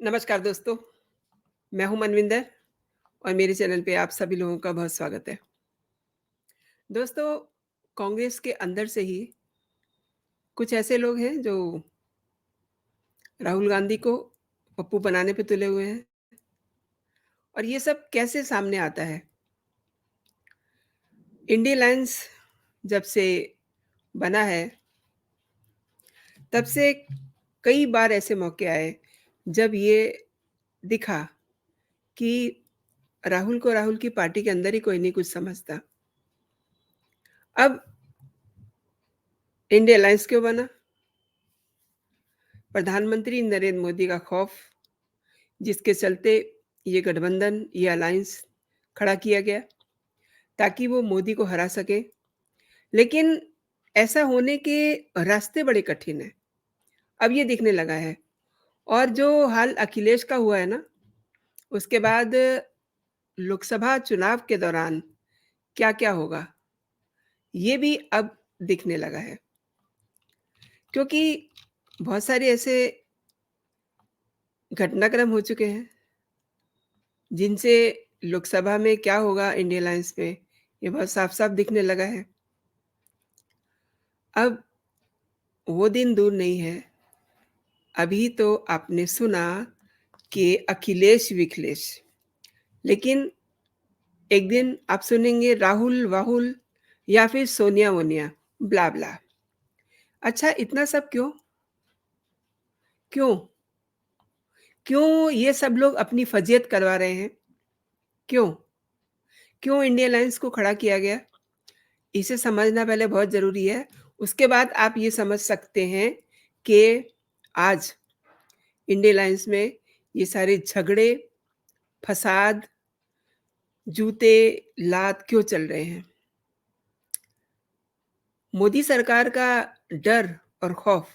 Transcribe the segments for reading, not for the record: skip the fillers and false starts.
नमस्कार दोस्तों, मैं हूं मनविंदर और मेरे चैनल पे आप सभी लोगों का बहुत स्वागत है। दोस्तों, कांग्रेस के अंदर से ही कुछ ऐसे लोग हैं जो राहुल गांधी को पप्पू बनाने पे तुले हुए हैं और ये सब कैसे सामने आता है? इंडी अलायंस जब से बना है, तब से कई बार ऐसे मौके आए जब ये दिखा कि राहुल को राहुल की पार्टी के अंदर ही कोई नहीं कुछ समझता। अब इंडी अलायंस क्यों बना? प्रधानमंत्री नरेंद्र मोदी का खौफ, जिसके चलते ये गठबंधन, ये अलायंस खड़ा किया गया ताकि वो मोदी को हरा सके। लेकिन ऐसा होने के रास्ते बड़े कठिन हैं, अब ये दिखने लगा है। और जो हाल अखिलेश का हुआ है ना, उसके बाद लोकसभा चुनाव के दौरान क्या-क्या होगा, ये भी अब दिखने लगा है। क्योंकि बहुत सारे ऐसे घटनाक्रम हो चुके हैं, जिनसे लोकसभा में क्या होगा इंडिया अलायंस में, ये बहुत साफ-साफ दिखने लगा है। अब वो दिन दूर नहीं है, अभी तो आपने सुना कि अखिलेश-विखिलेश, लेकिन एक दिन आप सुनेंगे राहुल-वाहुल या फिर सोनिया-वोनिया, ब्ला-ब्ला। अच्छा इतना सब क्यों? क्यों? क्यों ये सब लोग अपनी फजीहत करवा रहे हैं? क्यों? क्यों इंडिया अलायंस को खड़ा किया गया? इसे समझना पहले बहुत ज़रूरी है। उसके बाद आप ये समझ सकते हैं कि आज इंडिया अलायंस में ये सारे झगड़े, फसाद, जूते, लात क्यों चल रहे हैं? मोदी सरकार का डर और खौफ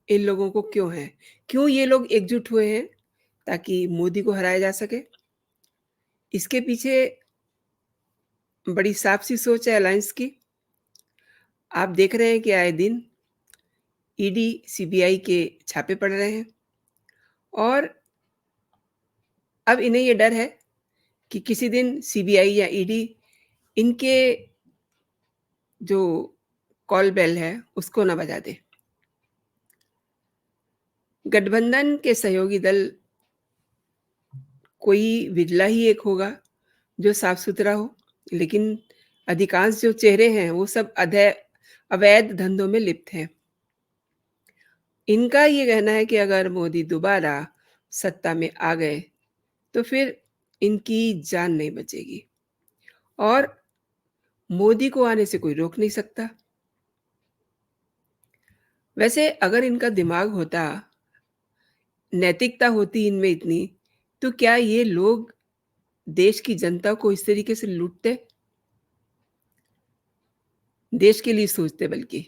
इन लोगों को क्यों है? क्यों ये लोग एकजुट हुए हैं ताकि मोदी को हराया जा सके? इसके पीछे बड़ी साफ-सी सोच है अलायंस की। आप देख रहे हैं कि आए दिन ईडी, सीबीआई के छापे पड़ रहे हैं और अब इन्हें ये डर है कि किसी दिन सीबीआई या ईडी इनके जो कॉल बेल है, उसको ना बजा दे। गठबंधन के सहयोगी दल कोई विरला ही एक होगा जो साफ-सुथरा हो, लेकिन अधिकांश जो चेहरे हैं, वो सब अवैध धंधों में लिप्त हैं। इनका ये कहना है कि अगर मोदी दोबारा सत्ता में आ गए, तो फिर इनकी जान नहीं बचेगी और मोदी को आने से कोई रोक नहीं सकता। वैसे अगर इनका दिमाग होता, नैतिकता होती इनमें इतनी, तो क्या ये लोग देश की जनता को इस तरीके से लूटते? देश के लिए सोचते बल्कि।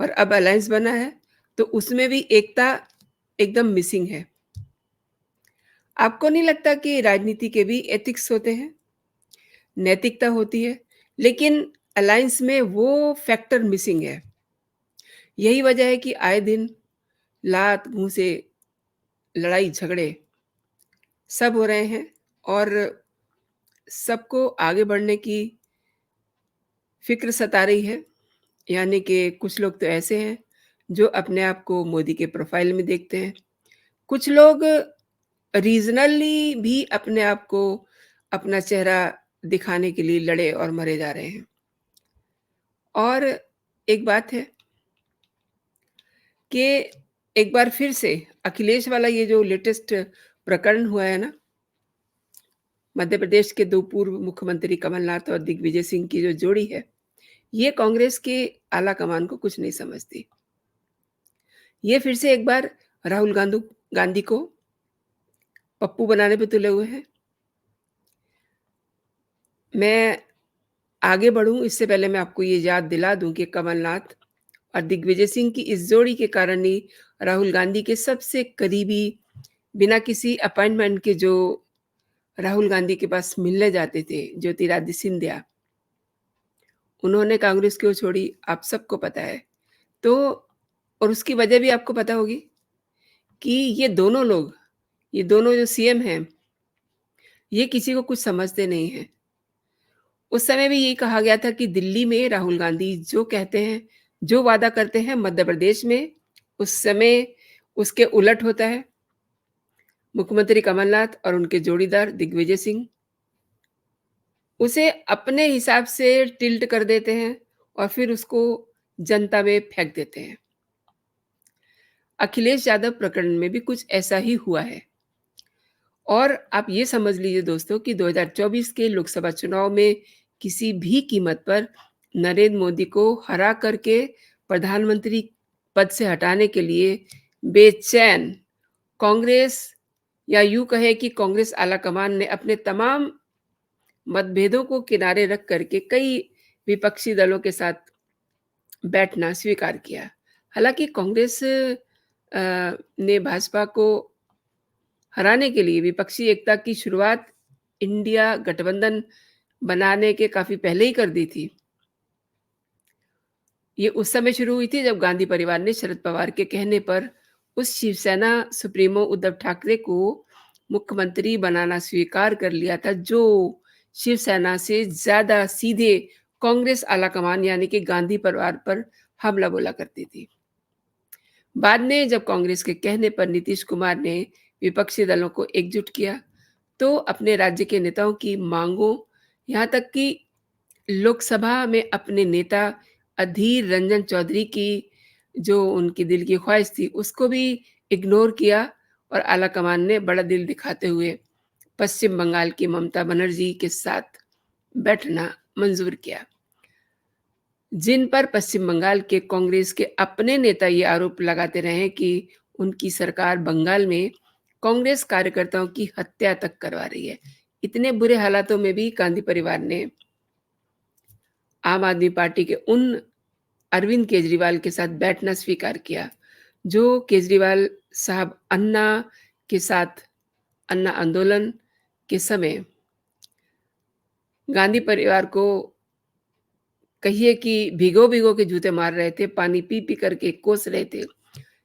और अब अलायंस बना है, तो उसमें भी एकता एकदम मिसिंग है। आपको नहीं लगता कि राजनीति के भी एथिक्स होते हैं, नैतिकता होती है, लेकिन अलायंस में वो फैक्टर मिसिंग है। यही वजह है कि आए दिन लात, घूँसे, लड़ाई-झगड़े सब हो रहे हैं और सबको आगे बढ़ने की फ़िक्र सता रही है। यानी कि कुछ लोग तो ऐसे हैं, जो अपने आप को मोदी के प्रोफ़ाइल में देखते हैं। कुछ लोग रीज़नली भी अपने आप को अपना चेहरा दिखाने के लिए लड़े और मरे जा रहे हैं। और एक बात है कि एक बार फिर से अखिलेश वाला ये जो लेटेस्ट प्रकरण हुआ है ना, मध्य प्रदेश के 2 पूर्व मुख्यमंत्री कमलनाथ और दिग्विजय सिंह की जो जोड़ी है, ये कांग्रेस के आला कमान को कुछ नहीं समझती। ये फिर से एक बार राहुल गांधी को पप्पू बनाने पे तुले हुए हैं। मैं आगे बढ़ूँ इससे पहले मैं आपको ये याद दिला दूँ कि कमलनाथ और दिग्विजय सिंह की इस जोड़ी के कारण ही राहुल गांधी के सबसे करीबी, बिना किसी अपॉइंटमेंट के जो राहुल गांधी के पास मिलने जाते थे, ज्योतिरादित्य सिंधिया, उन्होंने कांग्रेस क्यों छोड़ी, आप सबको पता है। तो और उसकी वजह भी आपको पता होगी कि ये दोनों लोग ये दोनों जो सीएम हैं, ये किसी को कुछ समझते नहीं हैं। उस समय भी यही कहा गया था कि दिल्ली में राहुल गांधी जो कहते हैं, जो वादा करते हैं, मध्य प्रदेश में उस समय उसके उलट होता है। मुख्यमंत्री कमलनाथ और उनके जोड़ीदार दिग्विजय सिंह उसे अपने हिसाब से टिल्ट कर देते हैं और फिर उसको जनता में फेंक देते हैं। अखिलेश यादव प्रकरण में भी कुछ ऐसा ही हुआ है। और आप ये समझ लीजिए दोस्तों कि 2024 के लोकसभा चुनाव में किसी भी कीमत पर नरेंद्र मोदी को हरा करके प्रधानमंत्री पद से हटाने के लिए बेचैन कांग्रेस, या यूं कहे कि कांग्रेस आलाकमान ने अपने तमाम मतभेदों को किनारे रख करके कई विपक्षी दलों के साथ बैठना स्वीकार किया। हालांकि कांग्रेस ने भाजपा को हराने के लिए विपक्षी एकता की शुरुआत इंडिया गठबंधन बनाने के काफी पहले ही कर दी थी। ये उस समय शुरू हुई थी जब गांधी परिवार ने शरद पवार के कहने पर उस शिवसेना सुप्रीमो उद्धव ठाकरे को मुख्यमंत्री बनाना स्वीकार कर लिया था, जो शिवसेना से ज्यादा सीधे कांग्रेस आलाकमान यानी कि गांधी परिवार पर हमला बोला करती थी। बाद में जब कांग्रेस के कहने पर नीतीश कुमार ने विपक्षी दलों को एकजुट किया, तो अपने राज्य के नेताओं की मांगों, यहाँ तक कि लोकसभा में अपने नेता अधीर रंजन चौधरी की जो उनकी दिल की ख्वाहिश थी, उसको भी इग्नोर किया और आलाकमान ने बड़ा दिल दिखाते हुए पश्चिम बंगाल की ममता बनर्जी के साथ बैठना मंजूर किया, जिन पर पश्चिम बंगाल के कांग्रेस के अपने नेता ये आरोप लगाते रहे कि उनकी सरकार बंगाल में कांग्रेस कार्यकर्ताओं की हत्या तक करवा रही है। इतने बुरे हालातों में भी गांधी परिवार ने आम आदमी पार्टी के उन अरविंद केजरीवाल के साथ बैठना स्वीकार किया, जो केजरीवाल साहब अन्ना के साथ अन्ना आंदोलन के समय गांधी परिवार को कहिए कि भिगो-भिगो के जूते मार रहे थे, पानी पी-पी करके कोस रहे थे,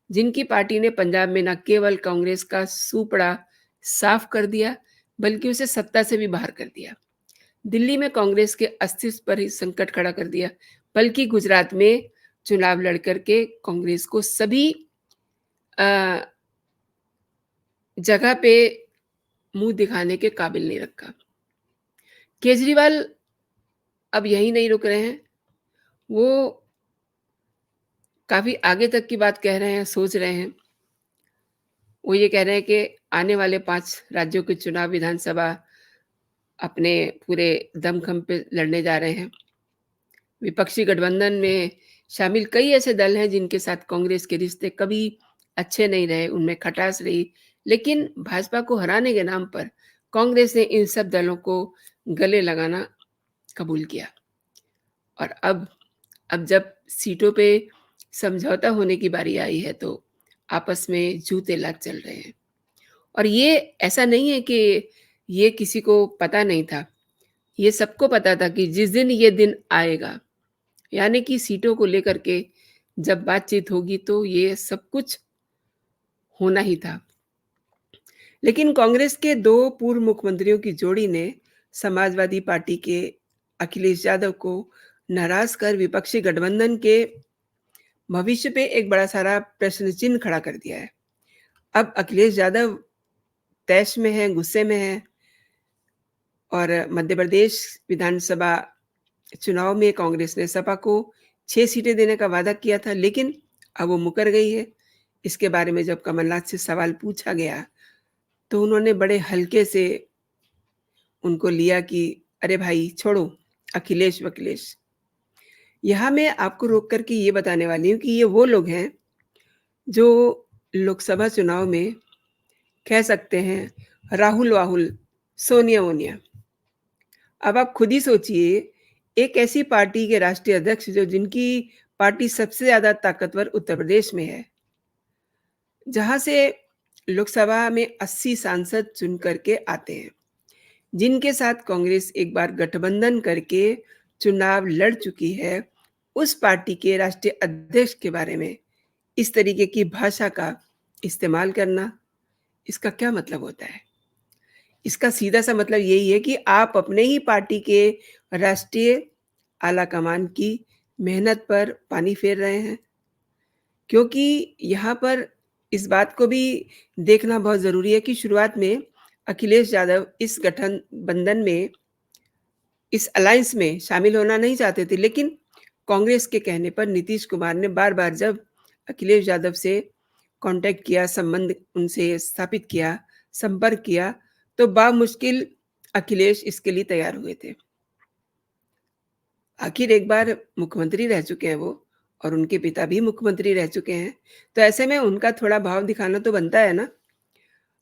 जिनकी पार्टी ने पंजाब में न केवल कांग्रेस का सूपड़ा साफ कर दिया, बल्कि उसे सत्ता से भी बाहर कर दिया। दिल्ली में कांग्रेस के अस्तित्व पर ही संकट खड़ा कर दिया, बल्कि गुजरात में चुनाव लड़ करके कांग्रेस को सभी जगह पे मुंह दिखाने के काबिल नहीं रखा। केजरीवाल अब यही नहीं रुक रहे हैं, वो काफी आगे तक की बात कह रहे हैं, सोच रहे हैं। वो ये कह रहे हैं कि आने वाले 5 राज्यों के चुनाव विधानसभा अपने पूरे दमखम पे लड़ने जा रहे हैं। विपक्षी गठबंधन में शामिल कई ऐसे दल हैं जिनके साथ कांग्रेस के रिश्ते कभी अच्छे नहीं रहे, उनमें खटास रही, लेकिन भाजपा को हराने के नाम पर कांग्रेस ने इन सब दलों को गले लगाना कबूल किया। और अब जब सीटों पे समझौता होने की बारी आई है, तो आपस में जूते लात चल रहे हैं। और ये ऐसा नहीं है कि ये किसी को पता नहीं था, ये सबको पता था कि जिस दिन ये दिन आएगा, यानी कि सीटों को लेकर के जब बातचीत होगी, तो ये सब कुछ होना ही था। लेकिन कांग्रेस के 2 पूर्व मुख्यमंत्रियों की जोड़ी ने समाजवादी पार्टी के अखिलेश यादव को नाराज कर विपक्षी गठबंधन के भविष्य पे एक बड़ा सारा प्रश्न चिन्ह खड़ा कर दिया है। अब अखिलेश यादव तैश में हैं, गुस्से में हैं और मध्य प्रदेश विधानसभा चुनाव में कांग्रेस ने सपा को 6 सीटें देने का वादा किया था, लेकिन अब वो मुकर गई है। इसके बारे में जब कमलनाथ से सवाल पूछा गया, तो उन्होंने बड़े हल्के से उनको लिया कि अरे भाई छोड़ो अखिलेश वखिलेश। यहाँ मैं आपको रोक कर के ये बताने वाली हूँ कि ये वो लोग हैं जो लोकसभा चुनाव में कह सकते हैं राहुल-वाहुल, सोनिया-वोनिया। अब आप खुद ही सोचिए, एक ऐसी पार्टी के राष्ट्रीय अध्यक्ष जो जिनकी पार्टी सबसे ज़्यादा ताकतवर उत्तर प्रदेश में है, जहाँ से लोकसभा में 80 सांसद चुन करके आते हैं, जिनके साथ कांग्रेस एक बार गठबंधन करके चुनाव लड़ चुकी है, उस पार्टी के राष्ट्रीय अध्यक्ष के बारे में इस तरीके की भाषा का इस्तेमाल करना, इसका क्या मतलब होता है? इसका सीधा-सा मतलब यही है कि आप अपने ही पार्टी के राष्ट्रीय आला-कमान की मेहनत पर पानी फेर रहे हैं। क्योंकि यहाँ पर इस बात को भी देखना बहुत ज़रूरी है कि शुरुआत में अखिलेश यादव इस गठबंधन में, इस अलायंस में शामिल होना नहीं चाहते थे, लेकिन कांग्रेस के कहने पर नीतीश कुमार ने बार-बार जब अखिलेश यादव से कॉन्टैक्ट किया, संबंध उनसे स्थापित किया, संपर्क किया, तो बामुश्किल अखिलेश इसके लिए तैयार हुए थे। आखिर एक बार मुख्यमंत्री रह चुके हैं वो और उनके पिता भी मुख्यमंत्री रह चुके हैं, तो ऐसे में उनका थोड़ा भाव दिखाना तो बनता है ना।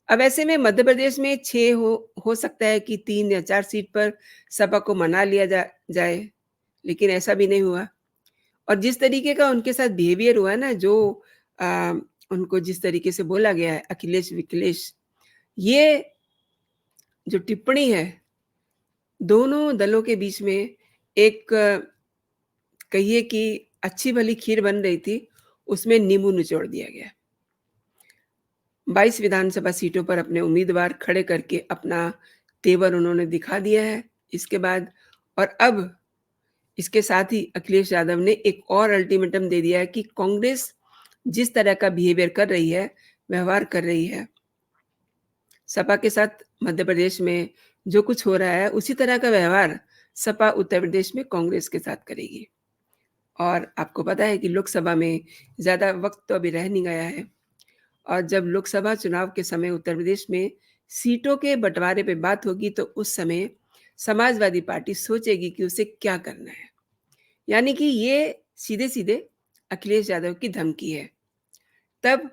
अब ऐसे में मध्य प्रदेश में 6 हो सकता है कि 3 या 4 सीट पर सपा को मना लिया जाए, लेकिन ऐसा भी नहीं हुआ। और जिस तरीके का उनके साथ बिहेवियर हुआ है ना, जो अ, उनको जिस तरीके से बोला गया है अखिलेश-विखिलेश, ये जो टिप्पणी है, दोनों दलों के बीच में एक कहिए कि अच्छी-भली खीर बन रही थी, उसमें नींबू निचोड़ दिया गया। 22 विधानसभा सीटों पर अपने उम्मीदवार खड़े करके अपना तेवर उन्होंने दिखा दिया है इसके बाद। और अब इसके साथ ही अखिलेश यादव ने एक और अल्टीमेटम दे दिया है कि कांग्रेस जिस तरह का बिहेवियर कर रही है, व्यवहार कर रही है, सपा के साथ मध्य प्रदेश में जो कुछ हो रहा है, उसी तरह का व्यवहार सपा उत्तर प्रदेश में कांग्रेस के साथ करेगी। और आपको पता है कि लोकसभा में ज़्यादा वक़्त तो अभी रह नहीं गया है, और जब लोकसभा चुनाव के समय उत्तर प्रदेश में सीटों के बँटवारे पे बात होगी, तो उस समय समाजवादी पार्टी सोचेगी कि उसे क्या करना है। यानी कि ये सीधे-सीधे अखिलेश यादव की धमकी है। तब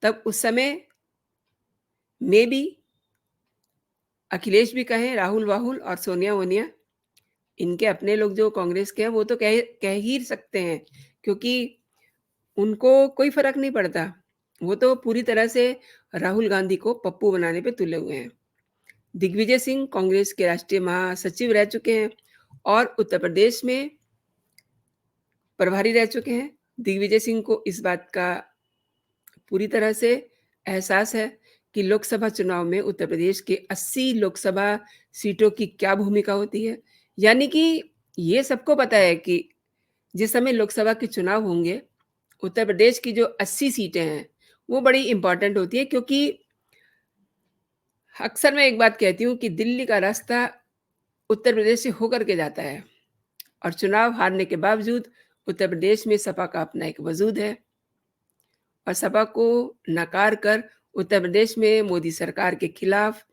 तब उस समय मेबी अखिलेश भी कहें, राहुल-वाहुल और सोनिया-वोनिया, इनके अपने लोग जो कांग्रेस के हैं, वो तो कह ही सकते हैं, क्योंकि उनको कोई फ़र्क नहीं पड़ता। वो तो पूरी तरह से राहुल गांधी को पप्पू बनाने पे तुले हुए हैं। दिग्विजय सिंह कांग्रेस के राष्ट्रीय महासचिव रह चुके हैं और उत्तर प्रदेश में प्रभारी रह चुके हैं। दिग्विजय सिंह को इस बात का पूरी तरह से एहसास है कि लोकसभा चुनाव में उत्तर प्रदेश के 80 लोकसभा सीटों की क्या भूमिका होती है। यानी कि ये सबको पता है कि जिस समय लोकसभा के चुनाव होंगे, उत्तर प्रदेश की जो 80 सीटें हैं, वो बड़ी इम्पोर्टेंट होती है, क्योंकि अक्सर मैं एक बात कहती हूँ कि दिल्ली का रास्ता उत्तर प्रदेश से होकर के जाता है, और चुनाव हारने के बावजूद उत्तर प्रदेश में सपा का अपना एक वजूद है, और सपा को नकार कर उत्तर प्रदेश में मोदी सरकार के खिलाफ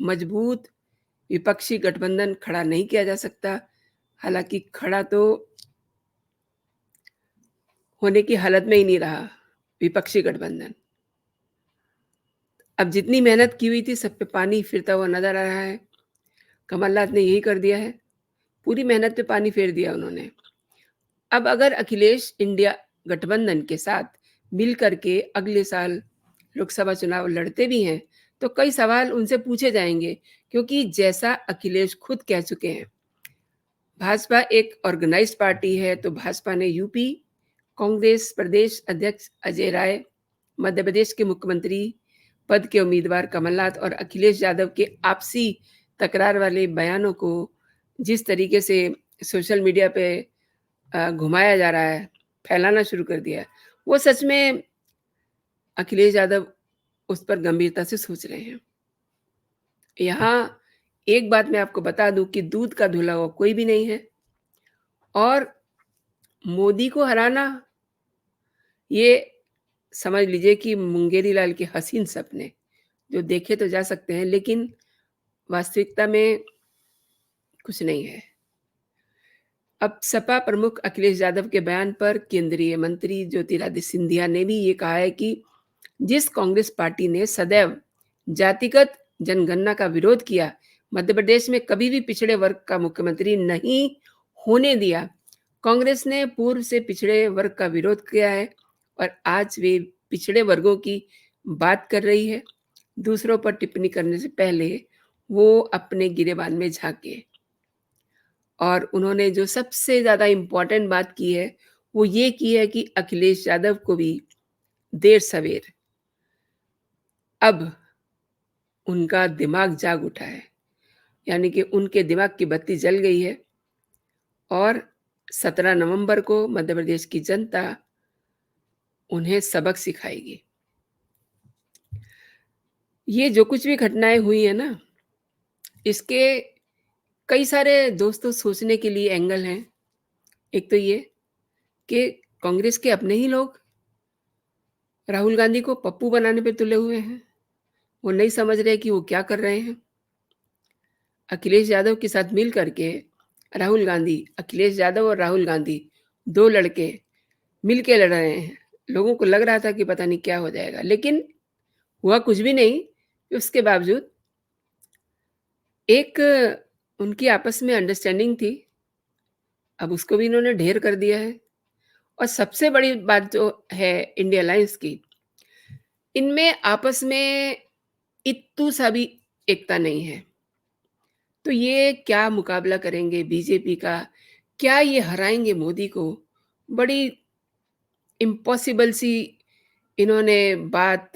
मजबूत विपक्षी गठबंधन खड़ा नहीं किया जा सकता। हालाँकि खड़ा तो होने की हालत में ही नहीं रहा विपक्षी गठबंधन। अब जितनी मेहनत की हुई थी, सब पे पानी फिरता हुआ नज़र आ रहा है। कमलनाथ ने यही कर दिया है, पूरी मेहनत पे पानी फेर दिया उन्होंने। अब अगर अखिलेश इंडिया गठबंधन के साथ मिल कर के अगले साल लोकसभा चुनाव लड़ते भी हैं, तो कई सवाल उनसे पूछे जाएँगे, क्योंकि जैसा अखिलेश खुद कह चुके हैं, भाजपा एक ऑर्गेनाइज़्ड पार्टी है, तो भाजपा ने यूपी कांग्रेस प्रदेश अध्यक्ष अजय राय, मध्य प्रदेश के मुख्यमंत्री पद के उम्मीदवार कमलनाथ और अखिलेश यादव के आपसी तकरार वाले बयानों को जिस तरीके से सोशल मीडिया पे घुमाया जा रहा है, फैलाना शुरू कर दिया है, वो सच में अखिलेश यादव उस पर गंभीरता से सोच रहे हैं। यहाँ एक बात मैं आपको बता दूँ कि दूध का धुला हुआ कोई भी नहीं है, और मोदी को हराना, ये समझ लीजिए कि मुंगेरी लाल के हसीन सपने, जो देखे तो जा सकते हैं, लेकिन वास्तविकता में कुछ नहीं है। अब सपा प्रमुख अखिलेश यादव के बयान पर केंद्रीय मंत्री ज्योतिरादित्य सिंधिया ने भी ये कहा है कि जिस कांग्रेस पार्टी ने सदैव जातिगत जनगणना का विरोध किया, मध्य प्रदेश में कभी भी पिछड़े वर्ग का मुख्यमंत्री नहीं होने दिया। कांग्रेस ने पूर्व से पिछड़े वर्ग का विरोध किया है, और आज वे पिछड़े वर्गों की बात कर रही है। दूसरों पर टिप्पणी करने से पहले वो अपने गिरेबान में झाँके। और उन्होंने जो सबसे ज़्यादा इम्पोर्टेंट बात की है, वो ये की है कि अखिलेश यादव को भी देर-सवेर अब उनका दिमाग जाग उठा है, यानी कि उनके दिमाग की बत्ती जल गई है और 17 नवंबर को मध्य प्रदेश की जनता उन्हें सबक सिखाएगी। ये जो कुछ भी घटनाएँ हुई हैं ना, इसके कई सारे दोस्तों सोचने के लिए एंगल हैं। एक तो ये कि कांग्रेस के अपने ही लोग राहुल गांधी को पप्पू बनाने पे तुले हुए हैं। वो नहीं समझ रहे कि वो क्या कर रहे हैं। अखिलेश यादव के साथ मिल करके अखिलेश यादव और राहुल गांधी 2 लड़के मिल के लड़ रहे हैं। लोगों को लग रहा था कि पता नहीं क्या हो जाएगा, लेकिन हुआ कुछ भी नहीं। उसके बावजूद एक उनकी आपस में अंडरस्टैंडिंग थी, अब उसको भी इन्होंने ढेर कर दिया है। और सबसे बड़ी बात जो है इंडिया अलायंस की, इनमें आपस में इत्तू सा भी एकता नहीं है। तो ये क्या मुकाबला करेंगे बीजेपी का? क्या ये हराएँगे मोदी को? बड़ी इम्पॉसिबल सी इन्होंने बात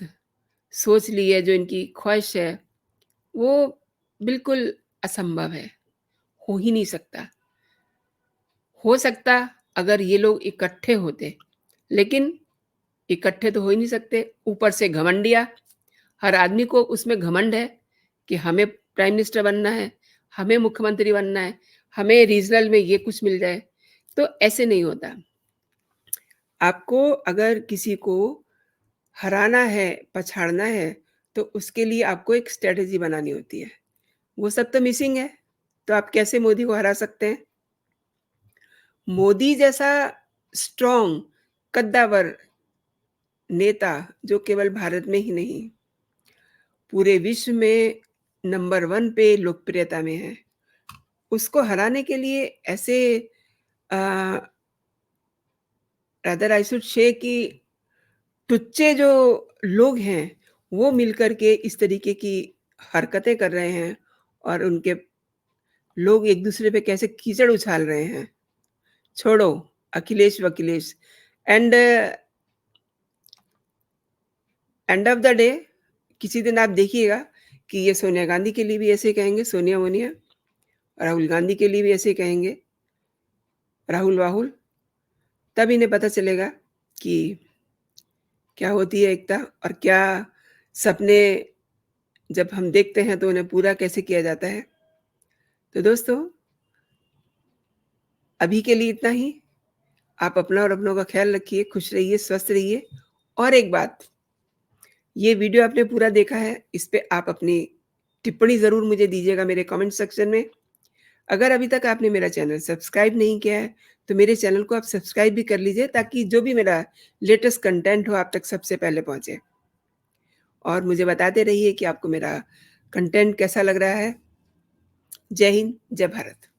सोच ली है, जो इनकी ख्वाहिश है, वो बिल्कुल असंभव है, हो ही नहीं सकता। हो सकता अगर ये लोग इकट्ठे होते, लेकिन इकट्ठे तो हो ही नहीं सकते। ऊपर से घमंडिया, हर आदमी को उसमें घमंड है कि हमें प्राइम मिनिस्टर बनना है, हमें मुख्यमंत्री बनना है, हमें रीजनल में ये कुछ मिल जाए, तो ऐसे नहीं होता। आपको अगर किसी को हराना है, पछाड़ना है, तो उसके लिए आपको एक स्ट्रैटेजी बनानी होती है। वो सब तो मिसिंग है, तो आप कैसे मोदी को हरा सकते हैं? मोदी जैसा स्ट्रॉन्ग, कद्दावर नेता जो केवल भारत में ही नहीं, पूरे विश्व में नंबर 1 पे लोकप्रियता में है। उसको हराने के लिए ऐसे अ, रादर आई शुड से कि टुच्चे जो लोग हैं, वो मिलकर के इस तरीके की हरकतें कर रहे हैं और उनके लोग एक-दूसरे पे कैसे कीचड़ उछाल रहे हैं। छोड़ो अखिलेश-वखिलेश and end of the day किसी दिन आप देखिएगा कि ये सोनिया गांधी के लिए भी ऐसे ही कहेंगे, सोनिया-वोनिया, राहुल गांधी के लिए भी ऐसे ही कहेंगे, राहुल-वाहुल, तब इन्हें पता चलेगा कि क्या होती है एकता और क्या सपने जब हम देखते हैं तो उन्हें पूरा कैसे किया जाता है। तो दोस्तों, अभी के लिए इतना ही। आप अपना और अपनों का ख़्याल रखिए, खुश रहिए, स्वस्थ रहिए। और एक बात, ये वीडियो आपने पूरा देखा है, इस पे आप अपनी टिप्पणी ज़रूर मुझे दीजिएगा मेरे कमेंट सेक्शन में। अगर अभी तक आपने मेरा चैनल सब्सक्राइब नहीं किया है, तो मेरे चैनल को आप सब्सक्राइब भी कर लीजिए ताकि जो भी मेरा लेटेस्ट कंटेंट हो आप तक सबसे पहले पहुँचे। और मुझे बताते रहिए कि आपको मेरा कंटेंट कैसा लग रहा है। जय हिंद, जय भारत।